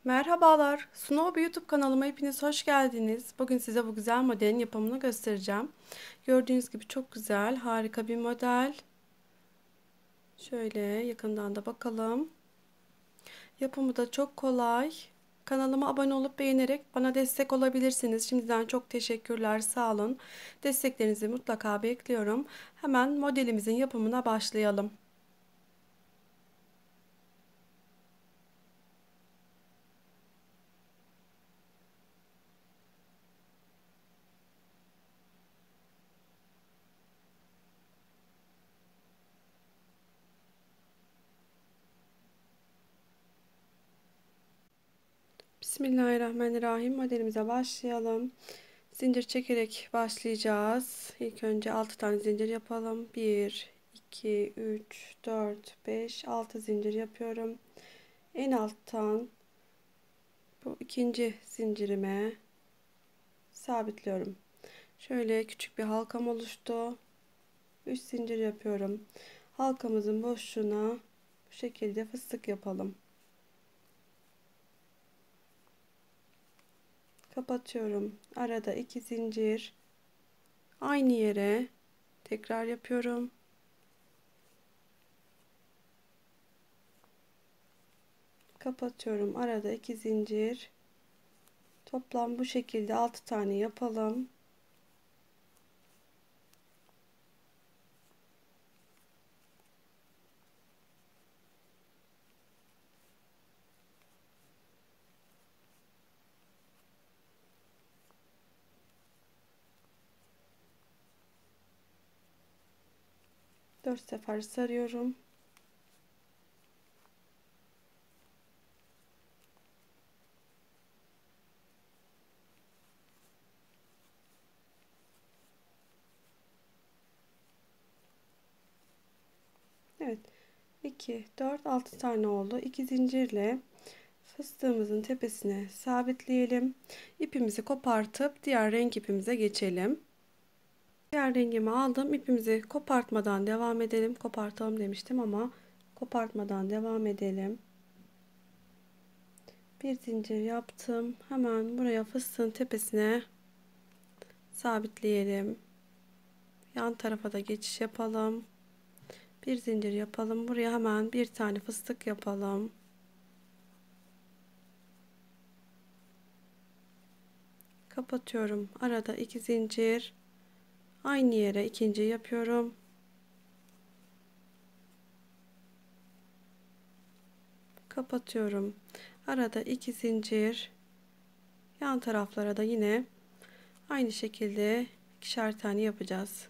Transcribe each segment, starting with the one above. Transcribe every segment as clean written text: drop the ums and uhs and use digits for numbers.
Merhabalar, Snow YouTube kanalıma hepiniz hoş geldiniz. Bugün size bu güzel modelin yapımını göstereceğim. Gördüğünüz gibi çok güzel, harika bir model. Şöyle yakından da bakalım. Yapımı da çok kolay. Kanalıma abone olup beğenerek bana destek olabilirsiniz. Şimdiden çok teşekkürler, sağ olun. Desteklerinizi mutlaka bekliyorum. Hemen modelimizin yapımına başlayalım. Bismillahirrahmanirrahim. Modelimize başlayalım. Zincir çekerek başlayacağız. İlk önce 6 tane zincir yapalım. 1, 2, 3, 4, 5, 6 zincir yapıyorum. En alttan bu ikinci zincirime sabitliyorum. Şöyle küçük bir halkam oluştu. 3 zincir yapıyorum. Halkamızın boşluğuna bu şekilde fıstık yapalım. Kapatıyorum. Arada 2 zincir. Aynı yere tekrar yapıyorum. Kapatıyorum. Arada 2 zincir. Toplam bu şekilde 6 tane yapalım. Dört sefer sarıyorum. Evet. 2, 4, 6 tane oldu. 2 zincirle fıstığımızın tepesine sabitleyelim. İpimizi kopartıp diğer renk ipimize geçelim. Diğer rengimi aldım. İpimizi kopartmadan devam edelim. Kopartalım demiştim ama kopartmadan devam edelim. Bir zincir yaptım. Hemen buraya fıstığın tepesine sabitleyelim. Yan tarafa da geçiş yapalım. Bir zincir yapalım. Buraya hemen bir tane fıstık yapalım. Kapatıyorum. Arada 2 zincir. Aynı yere ikinci yapıyorum. Kapatıyorum. Arada 2 zincir. Yan taraflara da yine aynı şekilde ikişer tane yapacağız.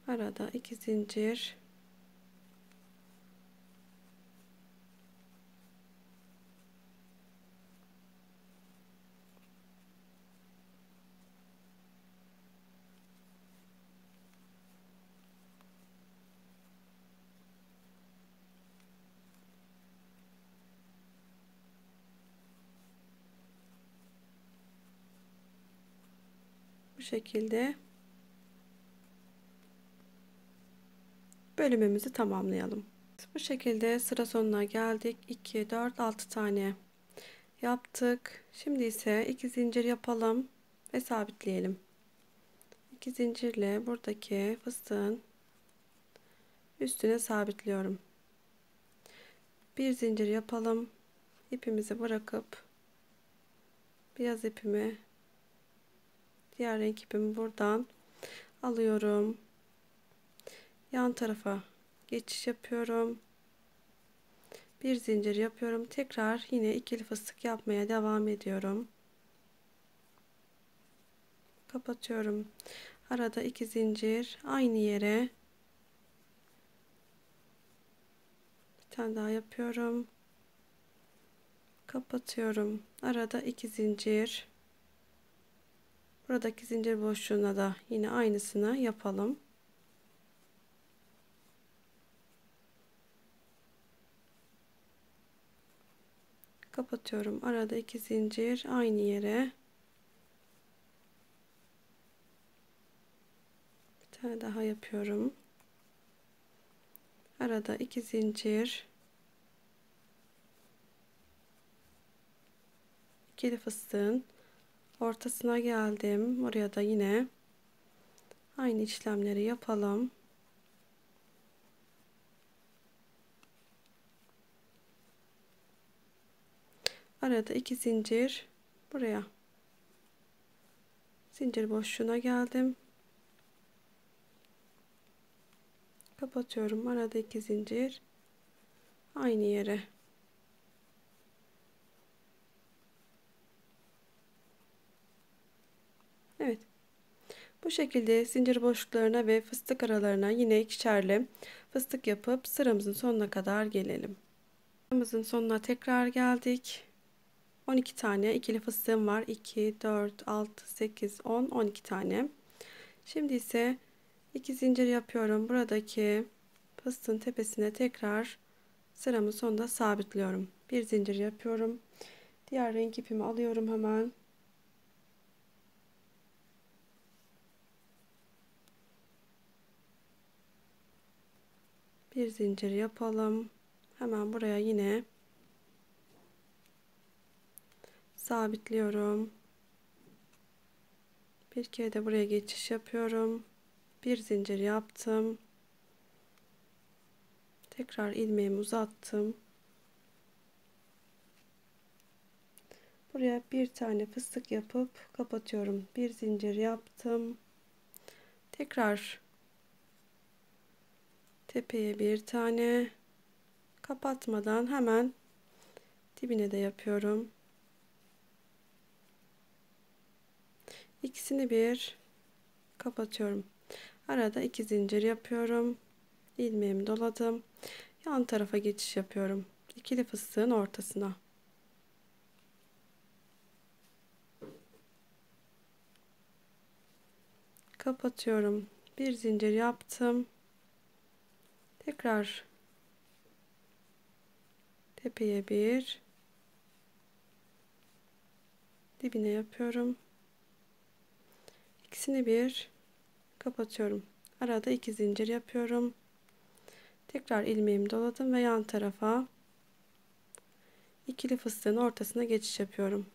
Arada 2 zincir. Bu şekilde bölümümüzü tamamlayalım. Bu şekilde sıra sonuna geldik. 2, 4, 6 tane yaptık. Şimdi ise 2 zincir yapalım ve sabitleyelim. 2 zincirle buradaki fıstığın üstüne sabitliyorum. Bir zincir yapalım. İpimizi bırakıp beyaz ipimi, diğer renk ipimi buradan alıyorum. Yan tarafa geçiş yapıyorum. Bir zincir yapıyorum. Tekrar yine ikili fıstık yapmaya devam ediyorum. Kapatıyorum. Arada 2 zincir, aynı yere bir tane daha yapıyorum. Kapatıyorum. Arada 2 zincir. Buradaki zincir boşluğuna da yine aynısını yapalım. Kapatıyorum. Arada 2 zincir, aynı yere bir tane daha yapıyorum. Arada 2 zincir, ikili fıstığın ortasına geldim. Buraya da yine aynı işlemleri yapalım. Arada 2 zincir, buraya zincir boşluğuna geldim. Kapatıyorum. Arada 2 zincir, aynı yere. Evet. Bu şekilde zincir boşluklarına ve fıstık aralarına yine ikişerli fıstık yapıp sıramızın sonuna kadar gelelim. Sıramızın sonuna tekrar geldik. 12 tane ikili fıstığım var. 2, 4, 6, 8, 10, 12 tane. Şimdi ise 2 zincir yapıyorum. Buradaki fıstığın tepesine tekrar sıramın sonunda sabitliyorum. Bir zincir yapıyorum. Diğer renk ipimi alıyorum hemen. Bir zincir yapalım. Hemen buraya yine sabitliyorum. Bir kere de buraya geçiş yapıyorum. Bir zincir yaptım. Tekrar ilmeğimi uzattım. Buraya bir tane fıstık yapıp kapatıyorum. Bir zincir yaptım. Tekrar tepeye bir tane kapatmadan hemen dibine de yapıyorum. İkisini bir kapatıyorum. Arada 2 zincir yapıyorum. İlmeğimi doladım. Yan tarafa geçiş yapıyorum. İkili fıstığın ortasına. Kapatıyorum. Bir zincir yaptım. Tekrar tepeye bir, dibine yapıyorum. İkisini bir kapatıyorum. Arada 2 zincir yapıyorum. Tekrar ilmeğimi doladım ve yan tarafa ikili fıstığın ortasına geçiş yapıyorum.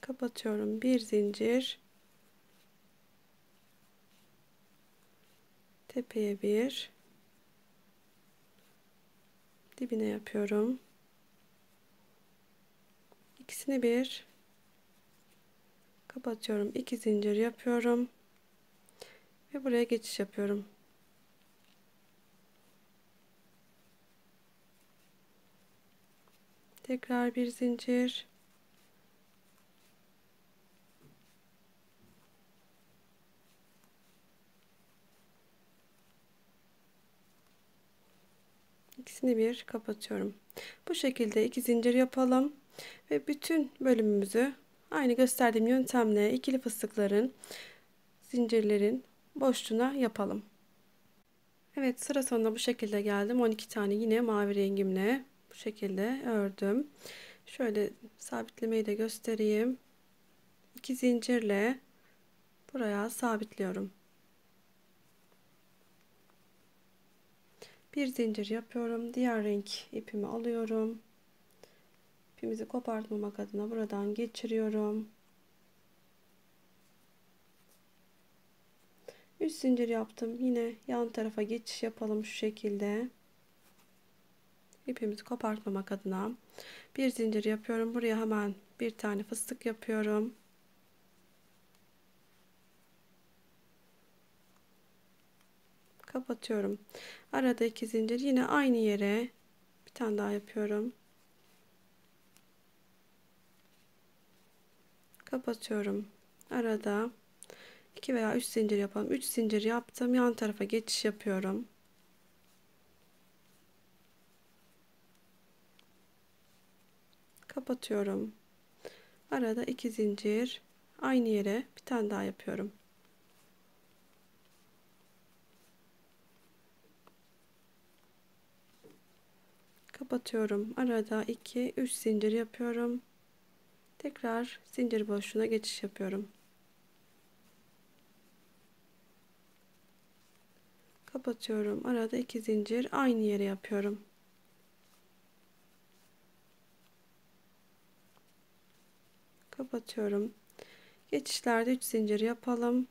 Kapatıyorum. Bir zincir, tepeye bir, dibine yapıyorum. İkisini bir kapatıyorum. 2 zincir yapıyorum ve buraya geçiş yapıyorum. Tekrar bir zincir, ikisini bir kapatıyorum. Bu şekilde 2 zincir yapalım ve bütün bölümümüzü aynı gösterdiğim yöntemle ikili fıstıkların, zincirlerin boşluğuna yapalım. Evet, sıra sonuna bu şekilde geldim. 12 tane yine mavi rengimle bu şekilde ördüm. Şöyle sabitlemeyi de göstereyim. 2 zincirle buraya sabitliyorum. Bir zincir yapıyorum. Diğer renk ipimi alıyorum. İpimizi kopartmamak adına buradan geçiriyorum. 3 zincir yaptım. Yine yan tarafa geçiş yapalım şu şekilde. İpimizi kopartmamak adına bir zincir yapıyorum. Buraya hemen bir tane fıstık yapıyorum. Kapatıyorum. Arada 2 zincir, yine aynı yere bir tane daha yapıyorum. Kapatıyorum. Arada 2 veya 3 zincir yapalım. 3 zincir yaptım. Yan tarafa geçiş yapıyorum. Kapatıyorum. Arada 2 zincir, aynı yere bir tane daha yapıyorum. Kapatıyorum. Arada 2 3 zincir yapıyorum. Tekrar zincir boşluğuna geçiş yapıyorum. kapatıyorum. Arada 2 zincir aynı yere yapıyorum. Kapatıyorum. Geçişlerde 3 zincir yapalım.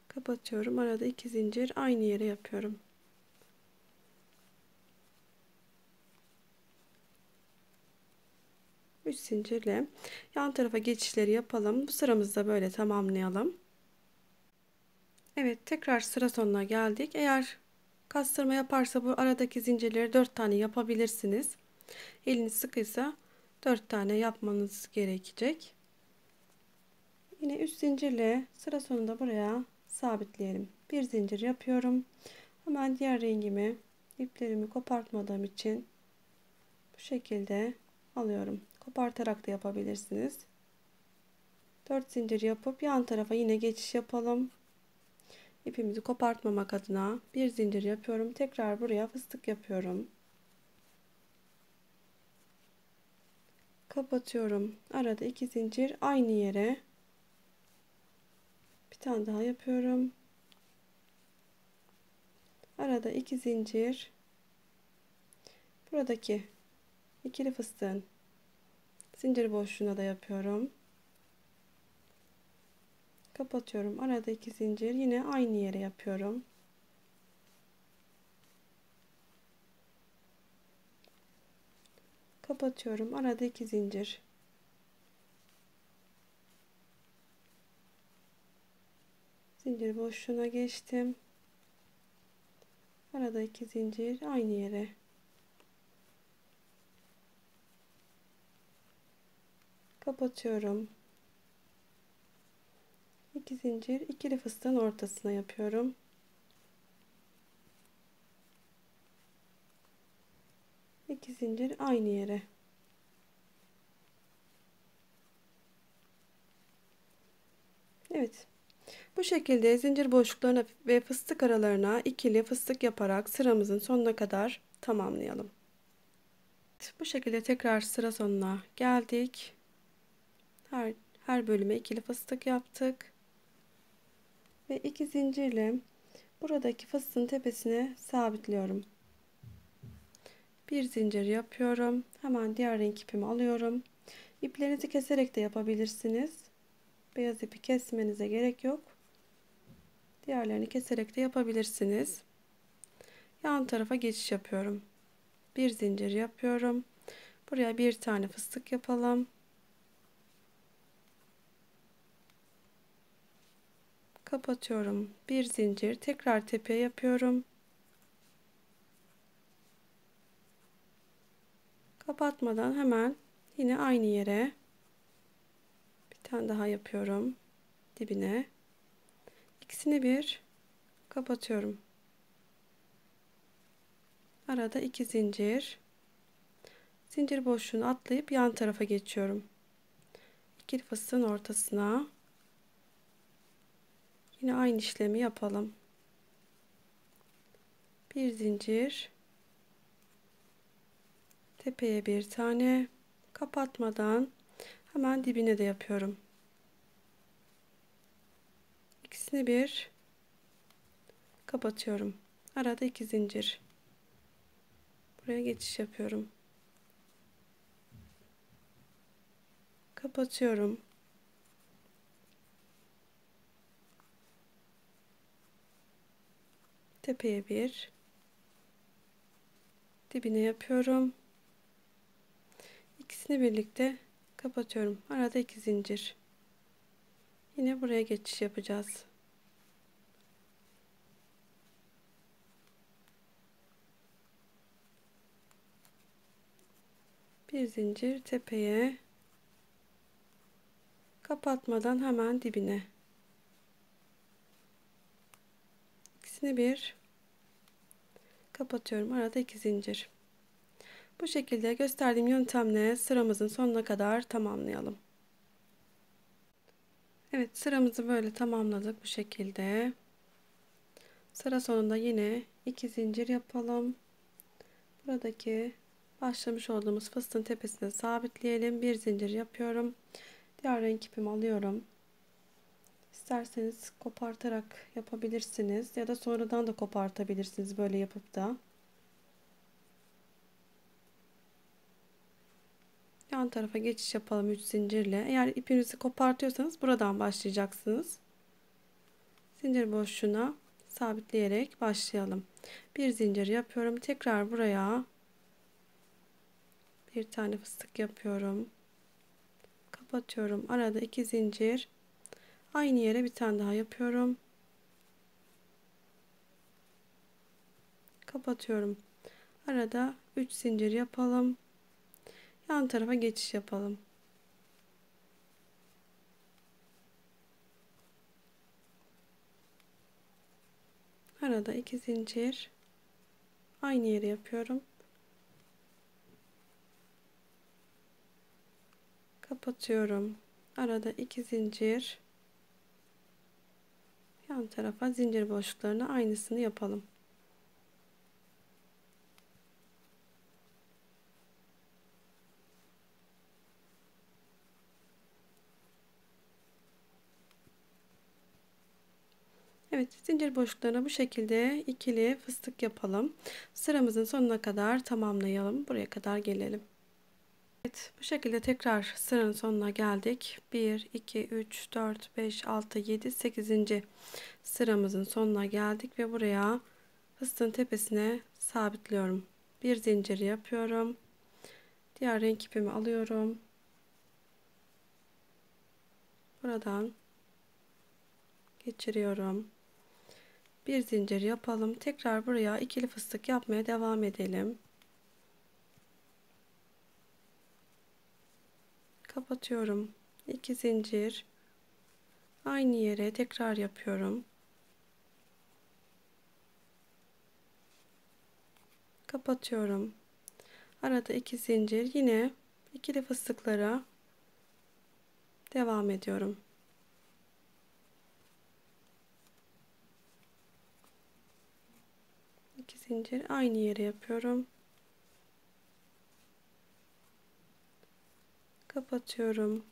Kapatıyorum. Arada 2 zincir aynı yere yapıyorum. Üç zincirle yan tarafa geçişleri yapalım. Bu sıramızı da böyle tamamlayalım. Evet, tekrar sıra sonuna geldik. Eğer kastırma yaparsa bu aradaki zincirleri 4 tane yapabilirsiniz. Eliniz sıkıysa 4 tane yapmanız gerekecek. Yine üst zincirle sıra sonunda buraya sabitleyelim. Bir zincir yapıyorum. Hemen diğer rengimi, iplerimi kopartmadığım için bu şekilde alıyorum. Kopartarak da yapabilirsiniz. 4 zincir yapıp yan tarafa yine geçiş yapalım. İpimizi kopartmamak adına bir zincir yapıyorum. Tekrar buraya fıstık yapıyorum. Kapatıyorum. Arada 2 zincir aynı yere. Bir tane daha yapıyorum. Arada 2 zincir. Buradaki ikili fıstığın zincir boşluğuna da yapıyorum. Kapatıyorum. Arada 2 zincir yine aynı yere yapıyorum. Kapatıyorum. Arada 2 zincir. Zincir boşluğuna geçtim. Arada 2 zincir aynı yere. Kapatıyorum. 2 zincir ikili fıstığın ortasına yapıyorum. İki zincir aynı yere. Evet. Bu şekilde zincir boşluklarına ve fıstık aralarına ikili fıstık yaparak sıramızın sonuna kadar tamamlayalım. Bu şekilde tekrar sıra sonuna geldik. Her bölüme ikili fıstık yaptık. Ve 2 zincirle buradaki fıstığın tepesine sabitliyorum. Bir zincir yapıyorum. Hemen diğer renk ipimi alıyorum. İplerinizi keserek de yapabilirsiniz. Beyaz ipi kesmenize gerek yok. Diğerlerini keserek de yapabilirsiniz. Yan tarafa geçiş yapıyorum. Bir zincir yapıyorum. Buraya bir tane fıstık yapalım. Kapatıyorum. Bir zincir tekrar tepeye yapıyorum. Kapatmadan hemen yine aynı yere bir tane daha yapıyorum. Dibine. İkisini bir kapatıyorum. Arada 2 zincir. Zincir boşluğunu atlayıp yan tarafa geçiyorum. İkili fıstığın ortasına. Yine aynı işlemi yapalım. Bir zincir. Tepeye bir tane. Kapatmadan hemen dibine de yapıyorum. İkisini bir kapatıyorum. Arada 2 zincir. Buraya geçiş yapıyorum. Kapatıyorum. Tepeye bir. Dibine yapıyorum. İkisini birlikte kapatıyorum. Arada 2 zincir. Yine buraya geçiş yapacağız. Bir zincir tepeye. Kapatmadan hemen dibine. İkisini bir kapatıyorum. Arada 2 zincir. Bu şekilde gösterdiğim yöntemle sıramızın sonuna kadar tamamlayalım. Evet, sıramızı böyle tamamladık bu şekilde. Sıra sonunda yine 2 zincir yapalım. Buradaki başlamış olduğumuz fıstığın tepesine sabitleyelim. Bir zincir yapıyorum. Diğer renk ipimi alıyorum. İsterseniz kopartarak yapabilirsiniz ya da sonradan da kopartabilirsiniz böyle yapıp da. Yan tarafa geçiş yapalım 3 zincirle. Eğer ipinizi kopartıyorsanız buradan başlayacaksınız. Zincir boşluğuna sabitleyerek başlayalım. Bir zincir yapıyorum. Tekrar buraya bir tane fıstık yapıyorum. Kapatıyorum. Arada 2 zincir. Aynı yere bir tane daha yapıyorum. Kapatıyorum. Arada 3 zincir yapalım. Yan tarafa geçiş yapalım. Arada 2 zincir. Aynı yere yapıyorum. Kapatıyorum. Arada 2 zincir. Yan tarafa zincir boşluklarına aynısını yapalım. Evet, zincir boşluklarına bu şekilde ikili fıstık yapalım. Sıramızın sonuna kadar tamamlayalım. Buraya kadar gelelim. Evet, bu şekilde tekrar sıranın sonuna geldik. 1, 2, 3, 4, 5, 6, 7, 8. sıramızın sonuna geldik ve buraya fıstığın tepesine sabitliyorum. Bir zincir yapıyorum. Diğer renk ipimi alıyorum. Buradan geçiriyorum. Bir zincir yapalım. Tekrar buraya ikili fıstık yapmaya devam edelim. Kapatıyorum. 2 zincir. Aynı yere tekrar yapıyorum. Kapatıyorum. Arada 2 zincir. Yine ikili fıstıklara devam ediyorum. İki zincir aynı yere yapıyorum. Kapatıyorum.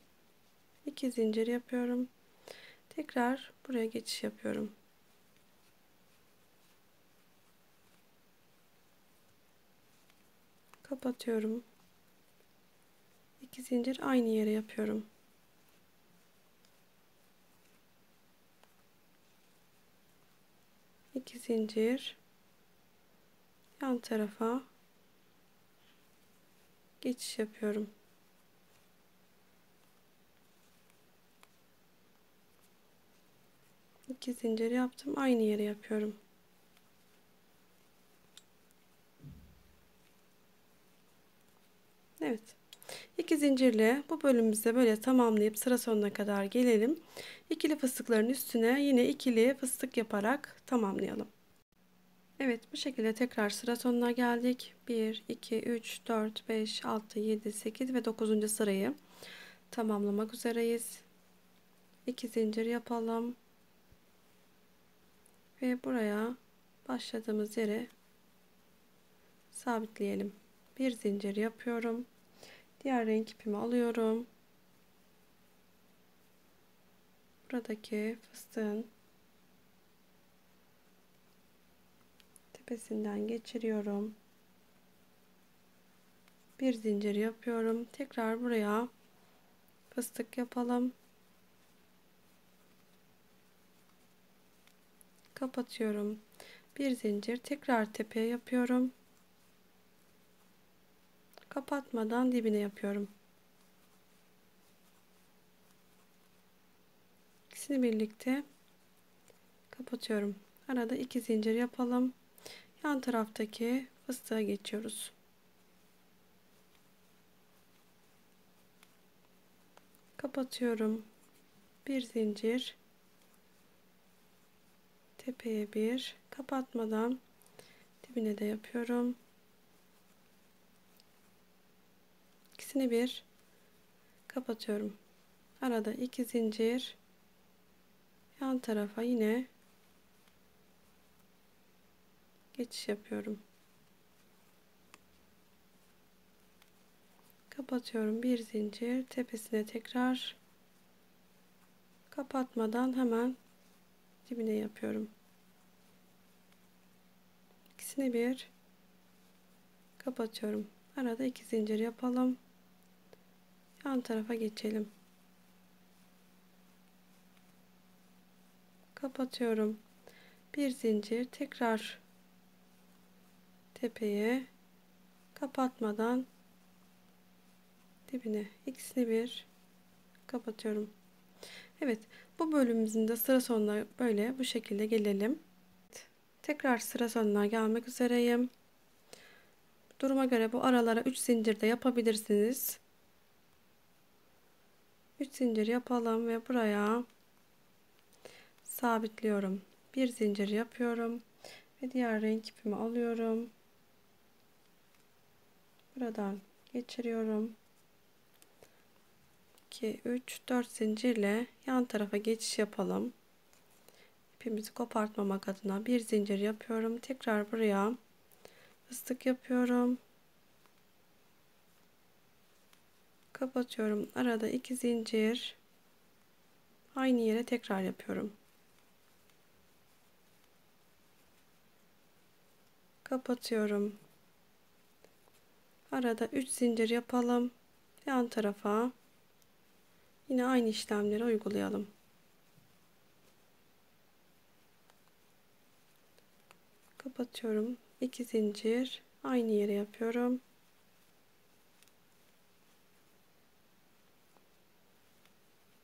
2 zincir yapıyorum. Tekrar buraya geçiş yapıyorum. Kapatıyorum. 2 zincir aynı yere yapıyorum. İki zincir yan tarafa geçiş yapıyorum. İki zincir yaptım. Aynı yere yapıyorum. Evet. 2 zincirle bu bölümümüzde böyle tamamlayıp sıra sonuna kadar gelelim. İkili fıstıkların üstüne yine ikili fıstık yaparak tamamlayalım. Evet, bu şekilde tekrar sıra sonuna geldik. 1, 2, 3, 4, 5, 6, 7, 8 ve 9. sırayı tamamlamak üzereyiz. 2 zincir yapalım. Ve buraya başladığımız yere sabitleyelim. Bir zincir yapıyorum. Diğer renk ipimi alıyorum. Buradaki fıstığın tepesinden geçiriyorum. Bir zincir yapıyorum. Tekrar buraya fıstık yapalım. Kapatıyorum. Bir zincir tekrar tepeye yapıyorum. Kapatmadan dibine yapıyorum. İkisini birlikte kapatıyorum. Arada 2 zincir yapalım. Yan taraftaki fıstığa geçiyoruz. Kapatıyorum. Bir zincir. Tepeye bir. Kapatmadan dibine de yapıyorum. İkisini bir kapatıyorum. Arada 2 zincir. Yan tarafa yine geçiş yapıyorum. Kapatıyorum. Bir zincir. Tepesine tekrar Kapatmadan hemen dibine yapıyorum. İkisini bir kapatıyorum. Arada 2 zincir yapalım. Yan tarafa geçelim. Kapatıyorum. Bir zincir, tekrar tepeye, kapatmadan dibine, ikisini bir kapatıyorum. Evet, bu bölümümüzün de sıra sonuna böyle bu şekilde gelelim. Tekrar sıra sonuna gelmek üzereyim. Duruma göre bu aralara 3 zincir de yapabilirsiniz. 3 zincir yapalım ve buraya sabitliyorum. Bir zincir yapıyorum ve diğer renk ipimi alıyorum. Buradan geçiriyorum. 2 3 4 zincirle yan tarafa geçiş yapalım. İpimizi kopartmamak adına bir zincir yapıyorum. Tekrar buraya fıstık yapıyorum. Kapatıyorum. Arada 2 zincir. Aynı yere tekrar yapıyorum. Kapatıyorum. Arada 3 zincir yapalım. Yan tarafa yine aynı işlemleri uygulayalım. Kapatıyorum. 2 zincir. Aynı yere yapıyorum.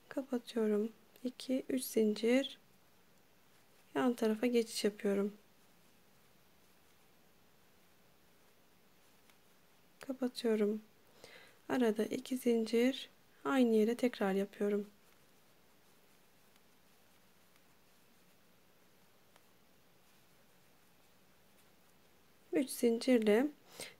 Kapatıyorum. 2 3 zincir. Yan tarafa geçiş yapıyorum. Kapatıyorum. Arada 2 zincir. Aynı yere tekrar yapıyorum. Üç zincirle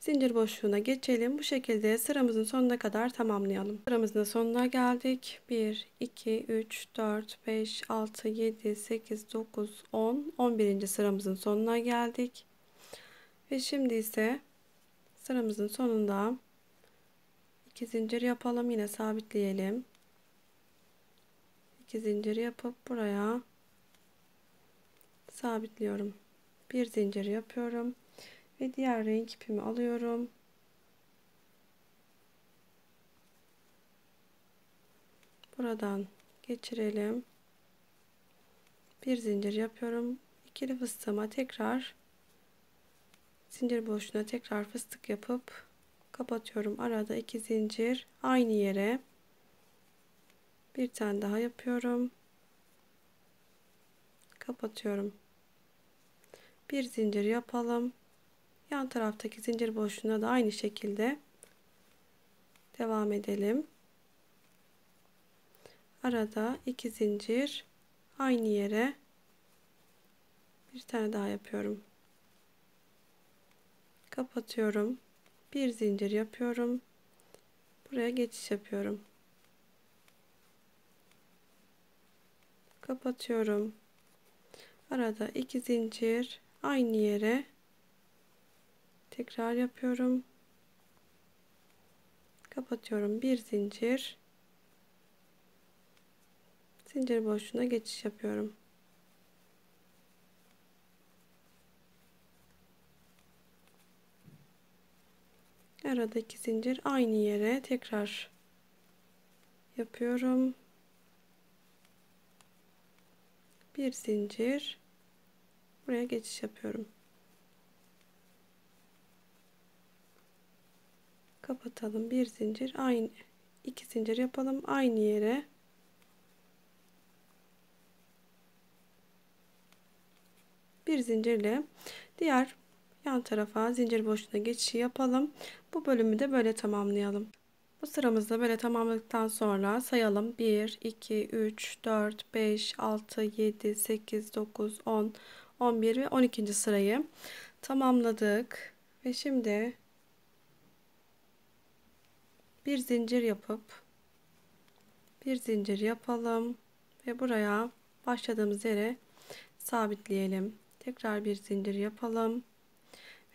zincir boşluğuna geçelim. Bu şekilde sıramızın sonuna kadar tamamlayalım. Sıramızın sonuna geldik. 1 2 3 4 5 6 7 8 9 10 11. sıramızın sonuna geldik. Ve şimdi ise sıramızın sonunda 2 zincir yapalım. Yine sabitleyelim. 2 zincir yapıp buraya sabitliyorum. Bir zincir yapıyorum ve diğer renk ipimi alıyorum. Buradan geçirelim. Bir zincir yapıyorum. İkili fıstığıma tekrar zincir boşluğuna tekrar fıstık yapıp kapatıyorum. Arada 2 zincir, aynı yere bir tane daha yapıyorum. Kapatıyorum. Bir zincir yapalım. Yan taraftaki zincir boşluğuna da aynı şekilde devam edelim. Arada 2 zincir, aynı yere bir tane daha yapıyorum. Kapatıyorum. Bir zincir yapıyorum. Buraya geçiş yapıyorum. Kapatıyorum. Arada 2 zincir, aynı yere tekrar yapıyorum. Kapatıyorum. Bir zincir. Zincir boşluğuna geçiş yapıyorum. Arada 2 zincir, aynı yere tekrar yapıyorum. Bir zincir. Buraya geçiş yapıyorum. Kapatalım. Bir zincir, aynı 2 zincir yapalım, aynı yere bir zincirle diğer yan tarafa zincir boşluğuna geçişi yapalım. Bu bölümü de böyle tamamlayalım. Bu sıramızda böyle tamamladıktan sonra sayalım. 1 2 3 4 5 6 7 8 9 10 11 ve 12. sırayı tamamladık ve şimdi bir zincir yapıp bir zincir yapalım ve buraya başladığımız yere sabitleyelim. Tekrar bir zincir yapalım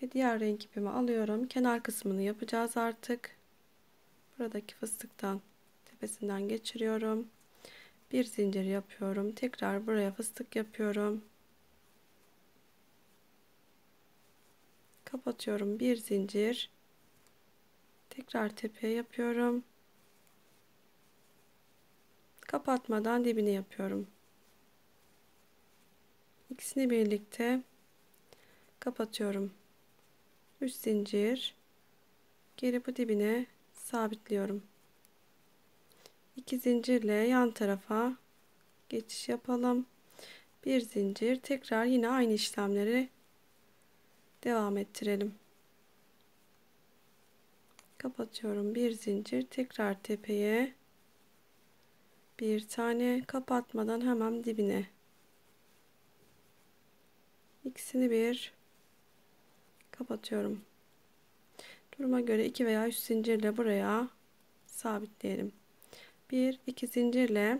ve diğer renk ipimi alıyorum. Kenar kısmını yapacağız artık. Buradaki fıstıktan tepesinden geçiriyorum. Bir zincir yapıyorum. Tekrar buraya fıstık yapıyorum. Kapatıyorum. Bir zincir. Tekrar tepeye yapıyorum. Kapatmadan dibini yapıyorum. İkisini birlikte kapatıyorum. 3 zincir. Geri bu dibine sabitliyorum. 2 zincirle yan tarafa geçiş yapalım. Bir zincir. Tekrar yine aynı işlemleri devam ettirelim. Kapatıyorum. Bir zincir. Tekrar tepeye bir tane, kapatmadan hemen dibine. İkisini bir kapatıyorum. Duruma göre 2 veya 3 zincirle buraya sabitleyelim. 1 2 zincirle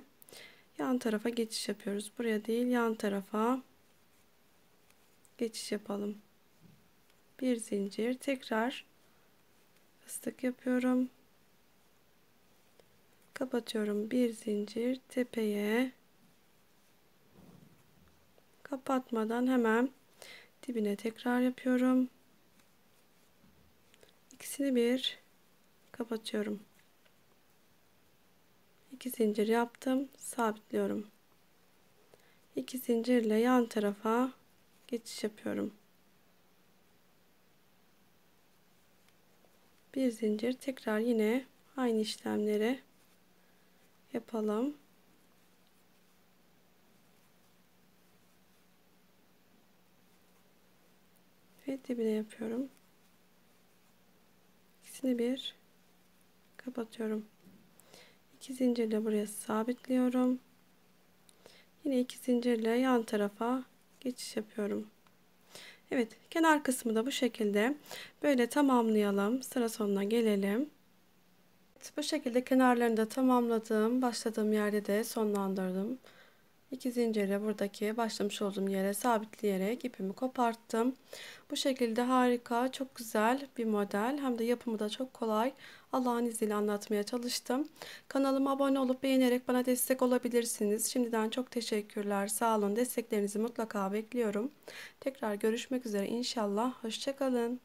yan tarafa geçiş yapıyoruz. Buraya değil, yan tarafa geçiş yapalım. Bir zincir, tekrar fıstık yapıyorum. Kapatıyorum. Bir zincir, tepeye kapatmadan hemen dibine tekrar yapıyorum. İkisini bir kapatıyorum. 2 zincir yaptım, sabitliyorum. 2 zincirle yan tarafa geçiş yapıyorum. Bir zincir, tekrar yine aynı işlemleri yapalım. Ve dibine yapıyorum. İkisini bir kapatıyorum. 2 zincirle buraya sabitliyorum. Yine 2 zincirle yan tarafa geçiş yapıyorum. Evet, kenar kısmı da bu şekilde böyle tamamlayalım. Sıra sonuna gelelim. Evet, bu şekilde kenarlarını da tamamladım. Başladığım yerde de sonlandırdım. 2 zincirle buradaki başlamış olduğum yere sabitleyerek ipimi koparttım. Bu şekilde harika, çok güzel bir model. Hem de yapımı da çok kolay. Allah'ın izniyle anlatmaya çalıştım. Kanalıma abone olup beğenerek bana destek olabilirsiniz. Şimdiden çok teşekkürler. Sağ olun. Desteklerinizi mutlaka bekliyorum. Tekrar görüşmek üzere inşallah. Hoşça kalın.